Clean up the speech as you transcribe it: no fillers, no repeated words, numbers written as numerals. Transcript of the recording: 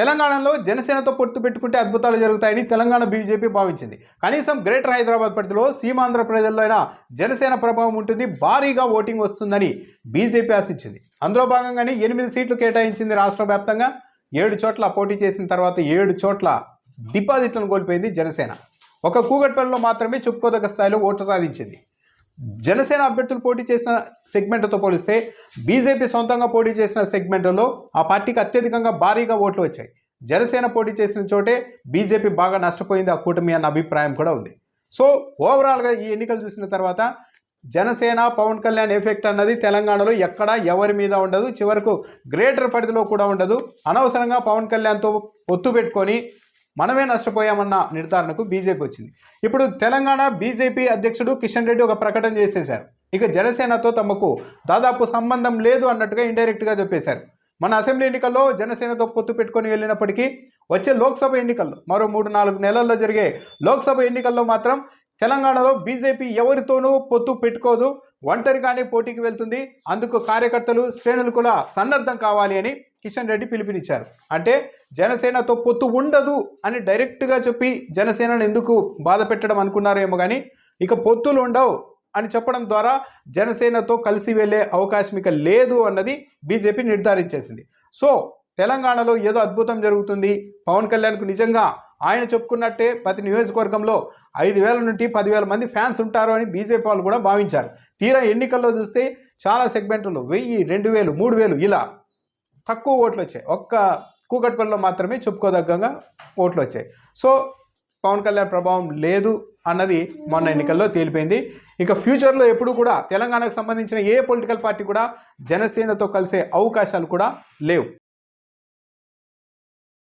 తెలంగాణలో జనసేనతో పొత్తు పెట్టుకుంటే అద్భుతాలు జరుగుతాయని తెలంగాణ బీజేపీ భావించింది. కనీసం గ్రేటర్ హైదరాబాద్ పరిధిలో సీమాంధ్ర ప్రజల్లో అయినా జనసేన ప్రభావం ఉంటుంది, భారీగా ఓటింగ్ వస్తుందని బీజేపీ ఆశించింది. అందులో భాగంగానే 8 సీట్లు కేటాయించింది. రాష్ట్ర వ్యాప్తంగా 7 చోట్ల పోటీ చేసిన తర్వాత 7 చోట్ల డిపాజిట్లను కోల్పోయింది జనసేన. ఒక కూకట్పల్లిలో మాత్రమే చెప్పుకోదగ్గ స్థాయిలో ఓట్లు సాధించింది. జనసేన అభ్యర్థులు పోటీ చేసిన సెగ్మెంట్తో పోలిస్తే బీజేపీ సొంతంగా పోటీ చేసిన సెగ్మెంట్లో ఆ పార్టీకి అత్యధికంగా భారీగా ఓట్లు వచ్చాయి. జనసేన పోటీ చేసిన చోటే బీజేపీ బాగా నష్టపోయింది ఆ కూటమి అన్న అభిప్రాయం కూడా ఉంది. సో ఓవరాల్గా ఈ ఎన్నికలు చూసిన తర్వాత జనసేన పవన్ కళ్యాణ్ ఎఫెక్ట్ అన్నది తెలంగాణలో ఎక్కడా ఎవరి మీద ఉండదు, చివరకు గ్రేటర్ పరిధిలో కూడా ఉండదు. అనవసరంగా పవన్ కళ్యాణ్తో పొత్తు పెట్టుకొని మనమే నష్టపోయామన్న నిర్ధారణకు బీజేపీ వచ్చింది. ఇప్పుడు తెలంగాణ బీజేపీ అధ్యక్షుడు కిషన్ రెడ్డి ఒక ప్రకటన చేసేశారు. ఇక జనసేనతో తమకు దాదాపు సంబంధం లేదు అన్నట్టుగా ఇండైరెక్ట్గా చెప్పేశారు. మన అసెంబ్లీ ఎన్నికల్లో జనసేనతో పొత్తు పెట్టుకొని వెళ్ళినప్పటికీ వచ్చే లోక్సభ ఎన్నికల్లో మరో 3-4 నెలల్లో జరిగే లోక్సభ ఎన్నికల్లో మాత్రం తెలంగాణలో బీజేపీ ఎవరితోనూ పొత్తు పెట్టుకోదు, ఒంటరిగానే పోటీకి వెళ్తుంది. అందుకు కార్యకర్తలు శ్రేణులు కూడా సన్నద్ధం కావాలి అని కిషన్ రెడ్డి పిలుపునిచ్చారు. అంటే జనసేనతో పొత్తు ఉండదు అని డైరెక్ట్గా చెప్పి జనసేనను ఎందుకు బాధ పెట్టడం అనుకున్నారేమో కానీ ఇక పొత్తులు ఉండవు అని చెప్పడం ద్వారా జనసేనతో కలిసి వెళ్ళే అవకాశం ఇక లేదు అన్నది బీజేపీ నిర్ధారించేసింది. సో తెలంగాణలో ఏదో అద్భుతం జరుగుతుంది, పవన్ కళ్యాణ్కు నిజంగా ఆయన చెప్పుకున్నట్టే ప్రతి నియోజకవర్గంలో 5,000 నుండి 10,000 మంది ఫ్యాన్స్ ఉంటారు అని బీజేపీ వాళ్ళు కూడా భావించారు. తీరా ఎన్నికల్లో చూస్తే చాలా సెగ్మెంట్లో 1000, 2000, 3000 ఇలా తక్కువ ఓట్లు వచ్చాయి. ఒక్క కూకట్పల్లిలో మాత్రమే చెప్పుకోదగ్గంగా ఓట్లు వచ్చాయి. సో పవన్ కళ్యాణ్ ప్రభావం లేదు అన్నది మొన్న ఎన్నికల్లో తేలిపోయింది. ఇక ఫ్యూచర్లో ఎప్పుడు కూడా తెలంగాణకు సంబంధించిన ఏ పొలిటికల్ పార్టీ కూడా జనసేనతో కలిసే అవకాశాలు కూడా లేవు.